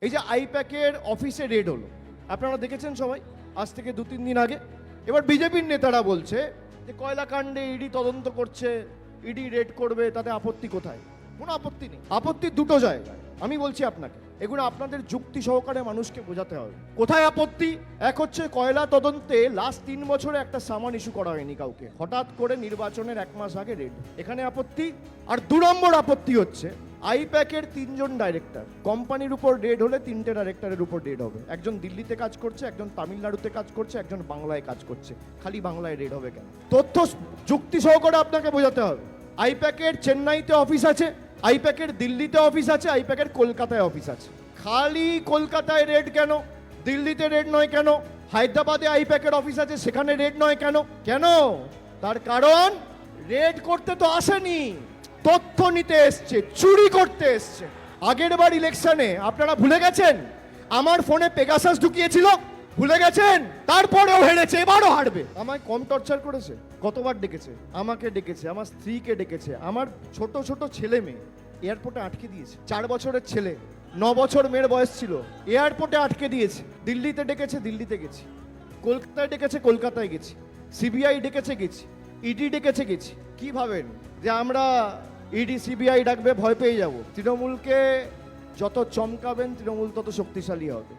এই যে আইপ্যাকের অফিসে রেড হলো, আপনারা দেখেছেন সবাই আজ থেকে 2-3 দিন আগে। এবার বিজেপির নেতারা বলছে যে কয়লা কাণ্ডে ইডি তদন্ত করছে, ইডি রেড করবে, তাতে আপত্তি কোথায়? কোনো আপত্তি নেই। আপত্তি দুটো জায়গায়। আমি বলছি আপনাকে, এগুলো আপনাদের যুক্তি সহকারে মানুষকে বোঝাতে হবে কোথায় আপত্তি। এক হচ্ছে কয়লা তদন্তে লাস্ট 3 বছরে একটা সামান ইস্যু করা হয়নি কাউকে, হঠাৎ করে নির্বাচনের 1 মাস আগে রেড, এখানে আপত্তি। আর 2 নম্বর আপত্তি হচ্ছে আইপ্যাকের 3 জন ডাইরেক্টর, কোম্পানির উপর রেড হলে 3টে ডাইরেক্টরের উপর রেড হবে। একজন দিল্লিতে কাজ করছে, একজন তামিলনাড়ুতে কাজ করছে, একজন বাংলায় কাজ করছে। খালি বাংলায় রেড হবে কেন? তথ্য যুক্তি সহকারে আপনাকে বোঝাতে হবে। আইপ্যাকের চেন্নাইতে অফিস আছে, আইপ্যাকের দিল্লিতে অফিস আছে, আইপ্যাকের কলকাতায় অফিস আছে। খালি কলকাতায় রেড কেন, দিল্লিতে রেড নয় কেন? হায়দ্রাবাদে আইপ্যাকের অফিস আছে, সেখানে রেড নয় কেন? কেন? তার কারণ রেড করতে তো আসেনি, তথ্য নিতে এসছে, চুরি করতে এসছে। আগের বার ইলেকশনে আপনারা ভুলে গেছেন আমার ফোনে পেগাসাস ঢুকিয়েছিল, ভুলে গেছেন? তারপরেও হেরেছে, এবারও হারবে। আমায় কম টর্চার করেছে? কতবার ডেকেছে, আমাকে ডেকেছে, আমার স্ত্রীকে ডেকেছে, আমার ছোট ছোট ছেলে মেয়ে এয়ারপোর্টে আটকে দিয়েছে। 4 বছরের ছেলে, 9 বছর মেয়ের বয়স ছিল, এয়ারপোর্টে আটকে দিয়েছে। দিল্লিতে ডেকেছে, দিল্লিতে গেছি। কলকাতায় ডেকেছে, কলকাতায় গেছি। সিবিআই ডেকেছে, গেছি। ইডি ডেকেছে, গেছি। কি ভাবেন যে আমরা ইডি সিবিআই ডাকবে ভয় পেয়ে যাব? তৃণমূলকে যত চমকাবেন তৃণমূল তত শক্তিশালী হবে।